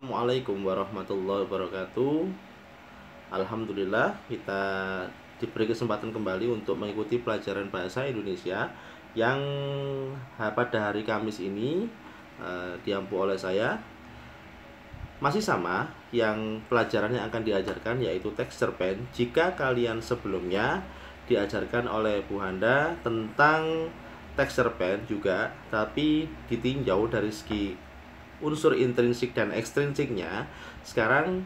Assalamualaikum warahmatullahi wabarakatuh. Alhamdulillah kita diberi kesempatan kembali untuk mengikuti pelajaran bahasa Indonesia yang pada hari Kamis ini diampu oleh saya. Masih sama, yang pelajaran yang akan diajarkan yaitu teks cerpen. Jika kalian sebelumnya diajarkan oleh Bu Handa tentang teks cerpen juga, tapi ditinjau dari segi unsur intrinsik dan ekstrinsiknya, sekarang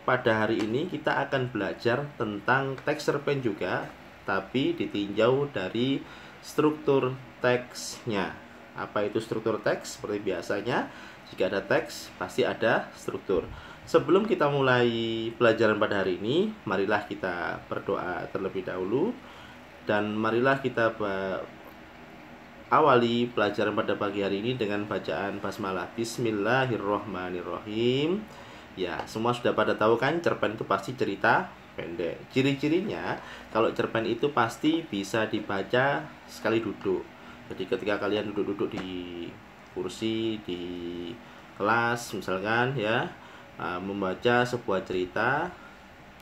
pada hari ini kita akan belajar tentang teks cerpen juga, tapi ditinjau dari struktur teksnya. Apa itu struktur teks? Seperti biasanya, jika ada teks, pasti ada struktur. Sebelum kita mulai pelajaran pada hari ini, marilah kita berdoa terlebih dahulu. Dan marilah kita awali pelajaran pada pagi hari ini dengan bacaan basmalah. Bismillahirrohmanirrohim. Ya, semua sudah pada tahu kan, cerpen itu pasti cerita pendek. Ciri-cirinya, kalau cerpen itu pasti bisa dibaca sekali duduk. Jadi ketika kalian duduk-duduk di kursi, di kelas misalkan ya, membaca sebuah cerita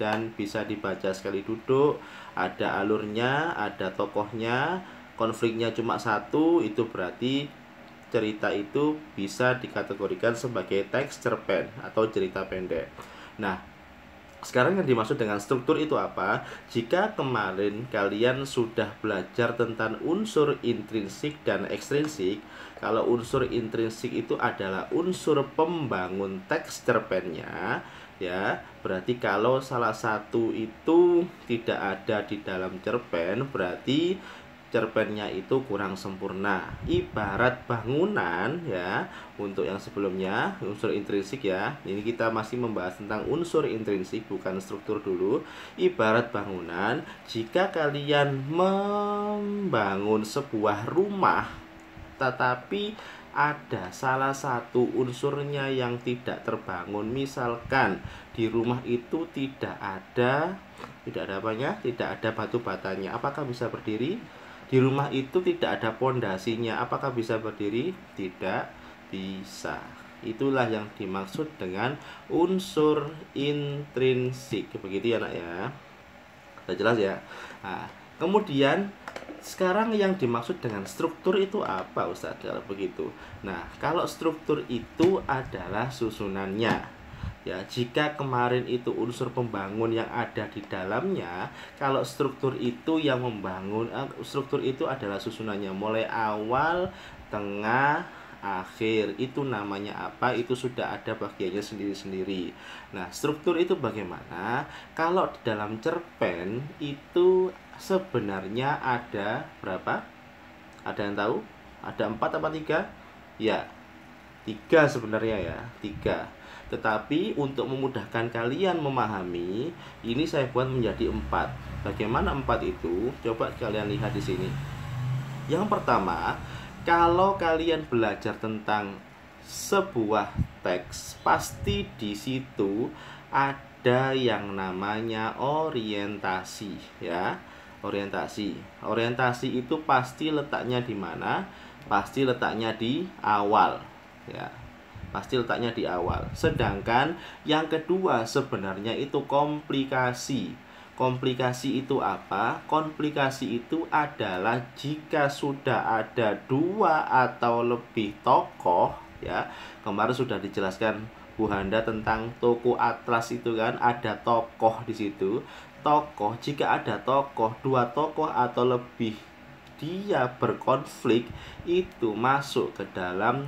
dan bisa dibaca sekali duduk, ada alurnya, ada tokohnya, konfliknya cuma satu, itu berarti cerita itu bisa dikategorikan sebagai teks cerpen atau cerita pendek. Nah, sekarang yang dimaksud dengan struktur itu apa? Jika kemarin kalian sudah belajar tentang unsur intrinsik dan ekstrinsik, kalau unsur intrinsik itu adalah unsur pembangun teks cerpennya, ya, berarti kalau salah satu itu tidak ada di dalam cerpen, berarti cerpennya itu kurang sempurna. Ibarat bangunan ya, untuk yang sebelumnya unsur intrinsik ya. Ini kita masih membahas tentang unsur intrinsik, bukan struktur dulu. Ibarat bangunan, jika kalian membangun sebuah rumah tetapi ada salah satu unsurnya yang tidak terbangun, misalkan di rumah itu tidak ada apanya? Tidak ada batu batanya, apakah bisa berdiri? Di rumah itu tidak ada pondasinya, apakah bisa berdiri? Tidak bisa. Itulah yang dimaksud dengan unsur intrinsik. Begitu ya nak ya. Sudah jelas ya. Nah, kemudian sekarang yang dimaksud dengan struktur itu apa Ustadz kalau begitu? Nah, kalau struktur itu adalah susunannya. Ya, jika kemarin itu unsur pembangun yang ada di dalamnya, kalau struktur itu yang membangun, struktur itu adalah susunannya, mulai awal, tengah, akhir. Itu namanya apa? Itu sudah ada bagiannya sendiri-sendiri. Nah, struktur itu bagaimana? Kalau di dalam cerpen itu sebenarnya ada berapa? Ada yang tahu? Ada 4 apa 3? Ya, 3 sebenarnya ya, 3. Tetapi untuk memudahkan kalian memahami, ini saya buat menjadi 4. Bagaimana 4 itu? Coba kalian lihat di sini. Yang pertama, kalau kalian belajar tentang sebuah teks, pasti di situ ada yang namanya orientasi ya. Orientasi itu pasti letaknya di mana? Pasti letaknya di awal ya. Pasti letaknya di awal. Sedangkan yang kedua sebenarnya itu komplikasi. Komplikasi itu apa? Komplikasi itu adalah jika sudah ada 2 atau lebih tokoh ya. Kemarin sudah dijelaskan Bu Handa tentang toko atlas itu kan, ada tokoh di situ. Tokoh, jika ada tokoh, 2 tokoh atau lebih dia berkonflik, itu masuk ke dalam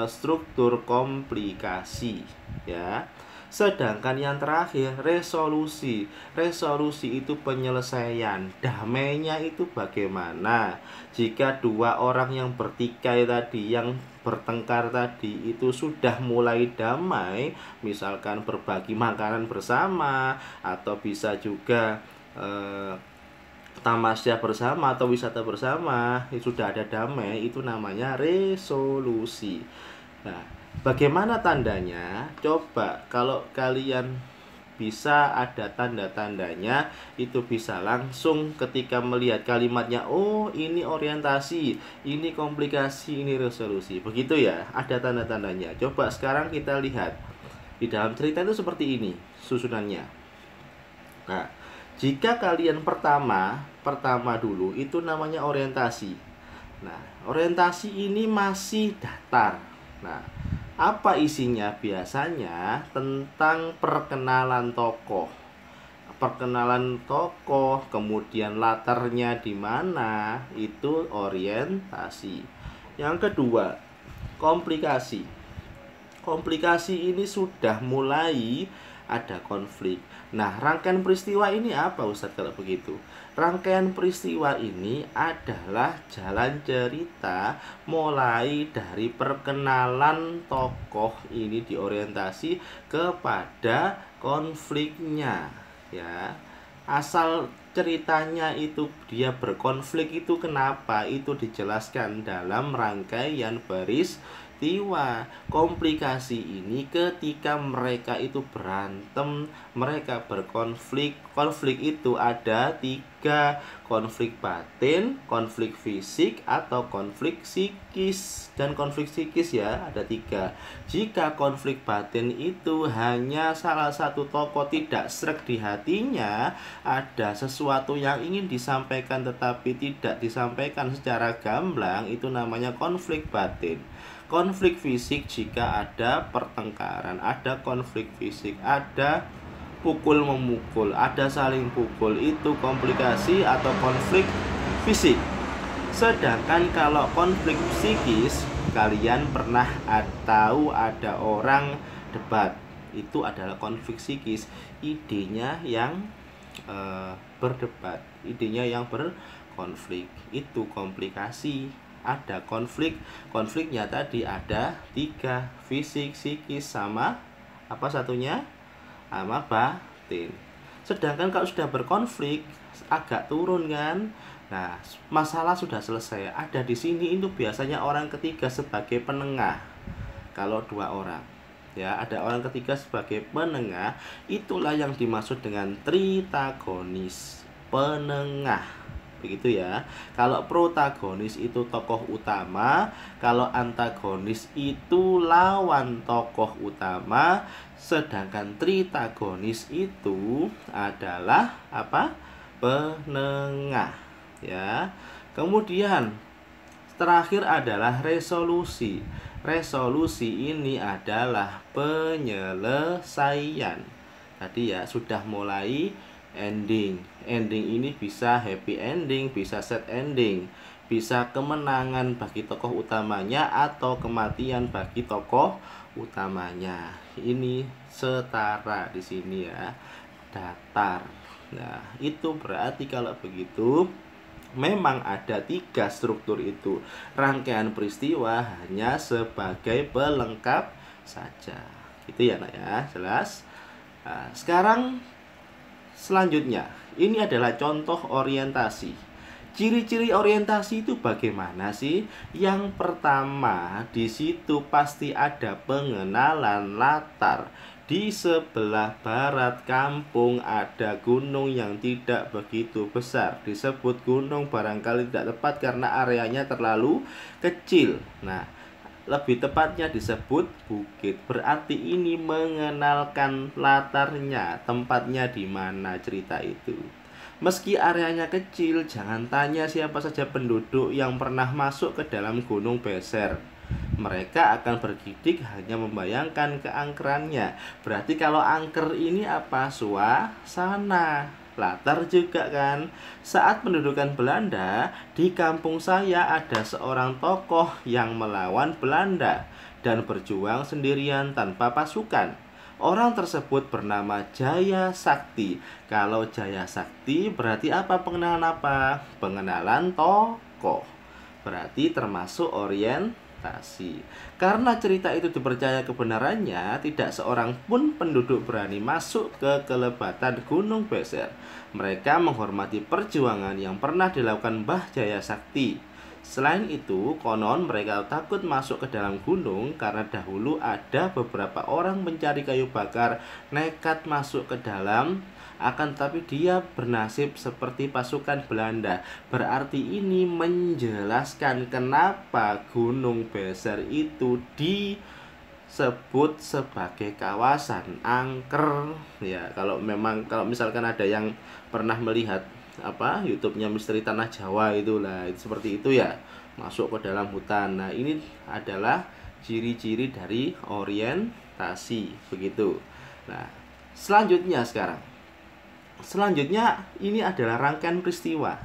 struktur komplikasi ya. Sedangkan yang terakhir resolusi. Resolusi itu penyelesaian. Damainya itu bagaimana? Jika 2 orang yang bertikai tadi, yang bertengkar tadi itu sudah mulai damai, misalkan berbagi makanan bersama, atau bisa juga tamasya bersama atau wisata bersama, itu sudah ada damai, itu namanya resolusi. Nah, bagaimana tandanya? Coba kalau kalian bisa ada tanda-tandanya, itu bisa langsung ketika melihat kalimatnya, oh ini orientasi, ini komplikasi, ini resolusi. Begitu ya, ada tanda-tandanya. Coba sekarang kita lihat. Di dalam cerita itu seperti ini susunannya. Nah, jika kalian pertama dulu itu namanya orientasi. Nah, orientasi ini masih datar. Nah, apa isinya? Biasanya tentang perkenalan tokoh. Perkenalan tokoh, kemudian latarnya di mana, itu orientasi. Yang kedua, komplikasi. Komplikasi ini sudah mulai ada konflik. Nah, rangkaian peristiwa ini apa Ustadz kalau begitu? Rangkaian peristiwa ini adalah jalan cerita mulai dari perkenalan tokoh ini di orientasi kepada konfliknya, ya. Asal ceritanya itu dia berkonflik itu kenapa? Itu dijelaskan dalam rangkaian peristiwa. Komplikasi ini ketika mereka itu berantem, mereka berkonflik. Konflik itu ada 3, konflik batin, konflik fisik, atau konflik psikis. Dan konflik psikis ya ada 3. Jika konflik batin itu hanya salah satu tokoh tidak sreg di hatinya, ada sesuatu yang ingin disampaikan tetapi tidak disampaikan secara gamblang, itu namanya konflik batin. Konflik fisik jika ada pertengkaran, ada konflik fisik, ada pukul memukul, ada saling pukul, itu komplikasi atau konflik fisik. Sedangkan kalau konflik psikis, kalian pernah tahu ada orang debat, itu adalah konflik psikis. Idenya yang berdebat, idenya yang berkonflik, itu komplikasi. Ada konfliknya tadi ada 3, fisik, psikis, sama apa satunya? Sama batin. Sedangkan kalau sudah berkonflik agak turun kan. Nah, masalah sudah selesai. Ada di sini itu biasanya orang ketiga sebagai penengah. Kalau 2 orang, ya, ada orang ketiga sebagai penengah, itulah yang dimaksud dengan tritagonis, penengah. Begitu ya. Kalau protagonis itu tokoh utama, kalau antagonis itu lawan tokoh utama, sedangkan tritagonis itu adalah apa? Penengah, ya. Kemudian terakhir adalah resolusi. Resolusi ini adalah penyelesaian. Tadi ya sudah mulai ending. Ending ini bisa happy ending, bisa sad ending, bisa kemenangan bagi tokoh utamanya atau kematian bagi tokoh utamanya. Ini setara di sini ya, datar. Nah, itu berarti kalau begitu memang ada 3 struktur itu. Rangkaian peristiwa hanya sebagai pelengkap saja. Itu ya nak ya, jelas. Nah, sekarang selanjutnya, ini adalah contoh orientasi. Ciri-ciri orientasi itu bagaimana sih? Yang pertama, di situ pasti ada pengenalan latar. Di sebelah barat kampung ada gunung yang tidak begitu besar. Disebut gunung barangkali tidak tepat karena areanya terlalu kecil. Nah, lebih tepatnya disebut bukit. Berarti ini mengenalkan latarnya, tempatnya di mana cerita itu. Meski areanya kecil, jangan tanya siapa saja penduduk yang pernah masuk ke dalam Gunung Beser. Mereka akan bergidik hanya membayangkan keangkerannya. Berarti kalau angker ini apa? Suasana. Latar juga kan. Saat pendudukan Belanda, di kampung saya ada seorang tokoh yang melawan Belanda dan berjuang sendirian tanpa pasukan. Orang tersebut bernama Jaya Sakti. Kalau Jaya Sakti berarti apa? Pengenalan apa? Pengenalan tokoh. Berarti termasuk orientasi. Karena cerita itu dipercaya kebenarannya, tidak seorang pun penduduk berani masuk ke kelebatan Gunung Beser. Mereka menghormati perjuangan yang pernah dilakukan Mbah Jaya Sakti. Selain itu, konon mereka takut masuk ke dalam gunung karena dahulu ada beberapa orang mencari kayu bakar nekat masuk ke dalam, akan tetapi dia bernasib seperti pasukan Belanda. Berarti ini menjelaskan kenapa Gunung Beser itu sebut sebagai kawasan angker ya. Kalau misalkan ada yang pernah melihat YouTube-nya Misteri Tanah Jawa itulah, itu seperti itu ya, masuk ke dalam hutan. Nah, ini adalah ciri-ciri dari orientasi begitu. Nah, selanjutnya ini adalah rangkaian peristiwa.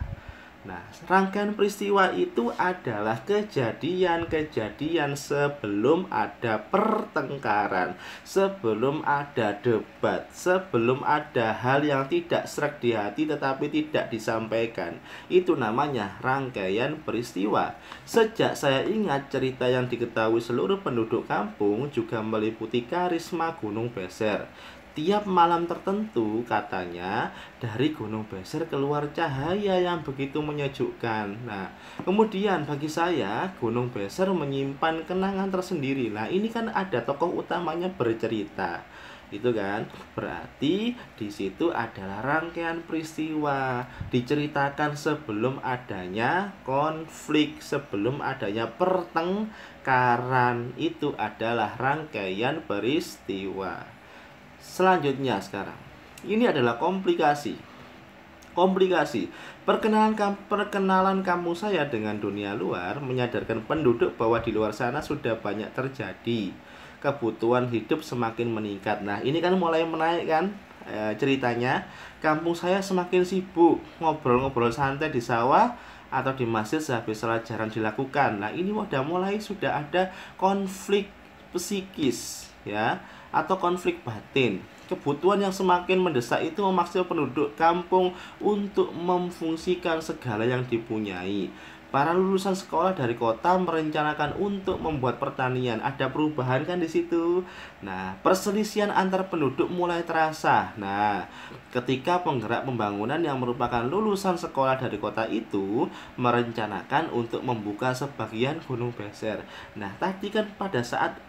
Nah, rangkaian peristiwa itu adalah kejadian-kejadian sebelum ada pertengkaran, sebelum ada debat, sebelum ada hal yang tidak sreg di hati tetapi tidak disampaikan. Itu namanya rangkaian peristiwa. Sejak saya ingat, cerita yang diketahui seluruh penduduk kampung juga meliputi karisma Gunung Beser. Tiap malam tertentu katanya dari Gunung Beser keluar cahaya yang begitu menyejukkan. Nah, kemudian bagi saya Gunung Beser menyimpan kenangan tersendiri. Nah, ini kan ada tokoh utamanya bercerita. Itu kan berarti di situ adalah rangkaian peristiwa, diceritakan sebelum adanya konflik, sebelum adanya pertengkaran. Itu adalah rangkaian peristiwa. Selanjutnya sekarang, ini adalah komplikasi. Perkenalan kamu saya dengan dunia luar menyadarkan penduduk bahwa di luar sana sudah banyak terjadi. Kebutuhan hidup semakin meningkat. Nah, ini kan mulai menaik kan ceritanya. Kampung saya semakin sibuk, ngobrol-ngobrol santai di sawah atau di masjid sehabis salat jarang dilakukan. Nah, ini sudah ada konflik psikis ya, atau konflik batin. Kebutuhan yang semakin mendesak itu memaksa penduduk kampung untuk memfungsikan segala yang dipunyai. Para lulusan sekolah dari kota merencanakan untuk membuat pertanian. Ada perubahan kan di situ. Nah, perselisihan antar penduduk mulai terasa. Nah, ketika penggerak pembangunan yang merupakan lulusan sekolah dari kota itu merencanakan untuk membuka sebagian Gunung Beser. Nah, tadi kan pada saat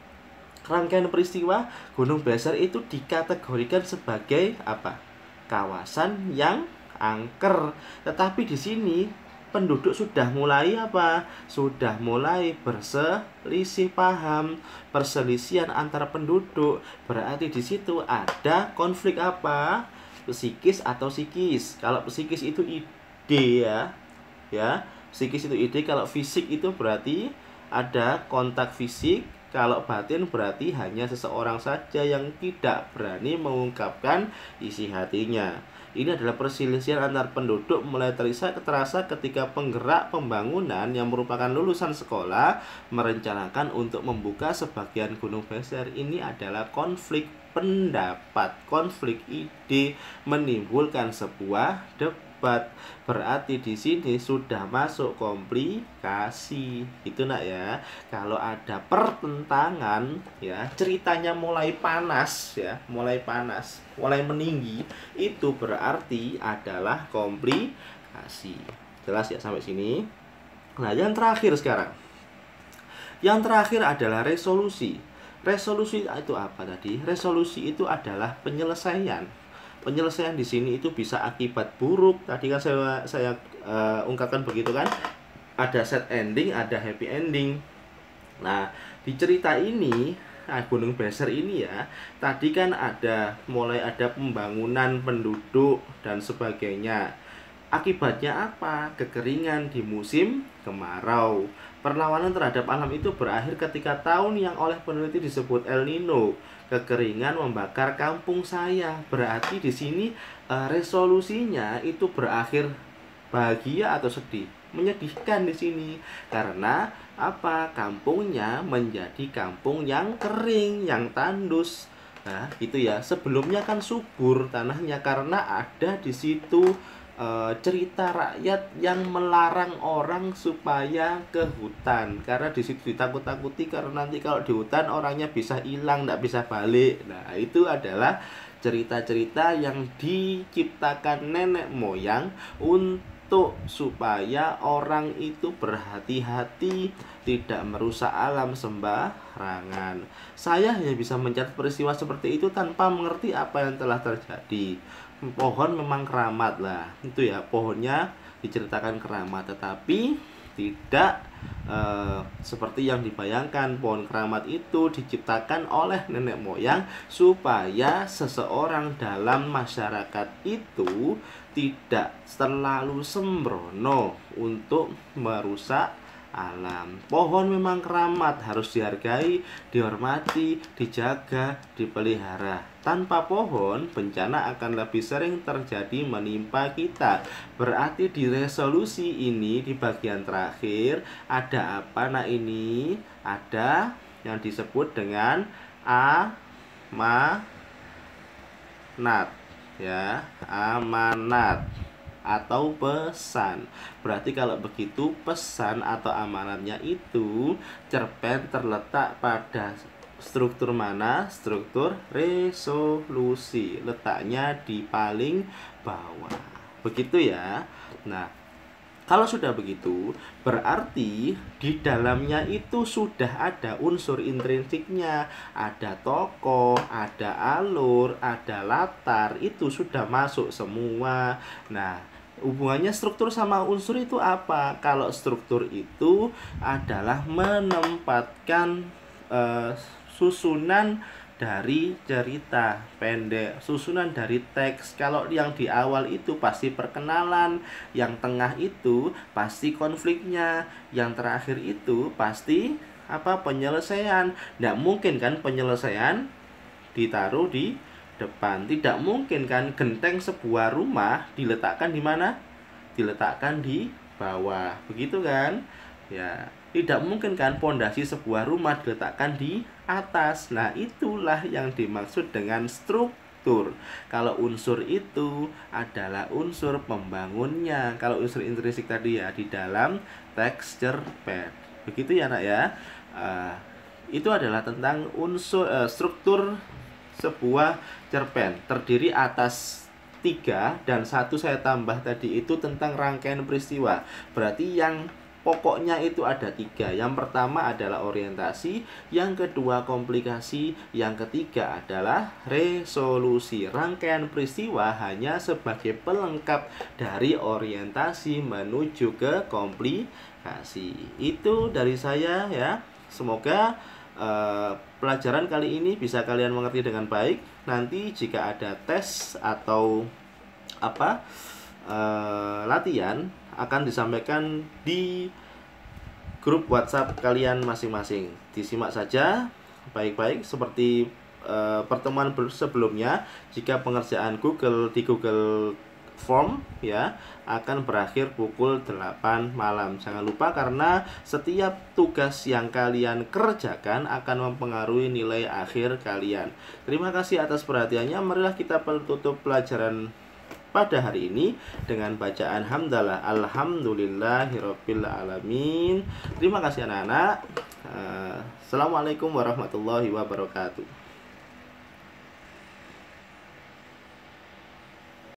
rangkaian peristiwa Gunung Beser itu dikategorikan sebagai apa? Kawasan yang angker. Tetapi di sini penduduk sudah mulai apa? Sudah mulai berselisih paham, perselisihan antara penduduk. Berarti di situ ada konflik apa? Psikis atau psikis. Kalau psikis itu ide ya. Psikis itu ide, kalau fisik itu berarti ada kontak fisik. Kalau batin berarti hanya seseorang saja yang tidak berani mengungkapkan isi hatinya. Ini adalah perselisihan antar penduduk mulai terasa ketika penggerak pembangunan yang merupakan lulusan sekolah merencanakan untuk membuka sebagian Gunung Beser. Ini adalah konflik pendapat, konflik ide, menimbulkan sebuah debat. Berarti di sini sudah masuk komplikasi. Itu nak ya. Kalau ada pertentangan ya, ceritanya mulai panas ya, mulai meninggi, itu berarti adalah komplikasi. Jelas ya sampai sini? Nah, yang terakhir sekarang. Yang terakhir adalah resolusi. Resolusi itu apa tadi? Resolusi itu adalah penyelesaian. Penyelesaian di sini itu bisa akibat buruk. Tadi kan saya ungkapkan begitu kan. Ada sad ending, ada happy ending. Nah, di cerita ini Gunung Beser ini ya, tadi kan mulai ada pembangunan penduduk dan sebagainya. Akibatnya apa? Kekeringan di musim kemarau. Perlawanan terhadap alam itu berakhir ketika tahun yang oleh peneliti disebut El Nino. Kekeringan membakar kampung saya. Berarti di sini resolusinya itu berakhir bahagia atau sedih? Menyedihkan di sini. Karena apa? Kampungnya menjadi kampung yang kering, yang tandus. Nah, gitu ya. Sebelumnya kan subur tanahnya karena ada di situ cerita rakyat yang melarang orang supaya ke hutan, karena di situ ditakut-takuti karena nanti kalau di hutan orangnya bisa hilang, tidak bisa balik. Nah, itu adalah cerita-cerita yang diciptakan nenek moyang untuk supaya orang itu berhati-hati, tidak merusak alam sembarangan. Saya hanya bisa mencatat peristiwa seperti itu tanpa mengerti apa yang telah terjadi. Pohon memang keramat lah, itu ya, pohonnya diceritakan keramat, tetapi tidak seperti yang dibayangkan. Pohon keramat itu diciptakan oleh nenek moyang supaya seseorang dalam masyarakat itu tidak terlalu sembrono untuk merusak alam. Pohon memang keramat, harus dihargai, dihormati, dijaga, dipelihara. Tanpa pohon, bencana akan lebih sering terjadi menimpa kita. Berarti di resolusi ini, di bagian terakhir, ada apa? Nah, ini ada yang disebut dengan amanat, ya, amanat atau pesan. Berarti kalau begitu pesan atau amanatnya itu cerpen terletak pada struktur mana? Struktur resolusi. Letaknya di paling bawah. Begitu ya. Nah, kalau sudah begitu, berarti di dalamnya itu sudah ada unsur intrinsiknya, ada tokoh, ada alur, ada latar, itu sudah masuk semua. Nah, hubungannya struktur sama unsur itu apa? Kalau struktur itu adalah menempatkan susunan dari cerita pendek, susunan dari teks. Kalau yang di awal itu pasti perkenalan, yang tengah itu pasti konfliknya, yang terakhir itu pasti apa? Penyelesaian. Tidak mungkin kan penyelesaian ditaruh di depan. Tidak mungkin kan genteng sebuah rumah diletakkan di mana? Diletakkan di bawah. Begitu kan? Ya, tidak mungkin kan pondasi sebuah rumah diletakkan di atas. Nah, itulah yang dimaksud dengan struktur. Kalau unsur itu adalah unsur pembangunnya. Kalau unsur intrinsik tadi ya di dalam teks cerpen. Begitu ya, Nak ya. Itu adalah tentang unsur struktur sebuah cerpen. Terdiri atas 3 dan 1 saya tambah tadi itu tentang rangkaian peristiwa. Berarti yang pokoknya itu ada 3. Yang pertama adalah orientasi, yang kedua komplikasi, yang ketiga adalah resolusi. Rangkaian peristiwa hanya sebagai pelengkap dari orientasi menuju ke komplikasi. Itu dari saya ya. Semoga pelajaran kali ini bisa kalian mengerti dengan baik. Nanti jika ada tes atau latihan akan disampaikan di grup WhatsApp kalian masing-masing. Disimak saja baik-baik seperti pertemuan sebelumnya. Jika pengerjaan di Google Form ya akan berakhir pukul 8 malam. Jangan lupa karena setiap tugas yang kalian kerjakan akan mempengaruhi nilai akhir kalian. Terima kasih atas perhatiannya. Marilah kita tutup pelajaran pada hari ini dengan bacaan hamdalah alhamdulillahirabbil alamin. Terima kasih anak-anak. Assalamualaikum warahmatullahi wabarakatuh.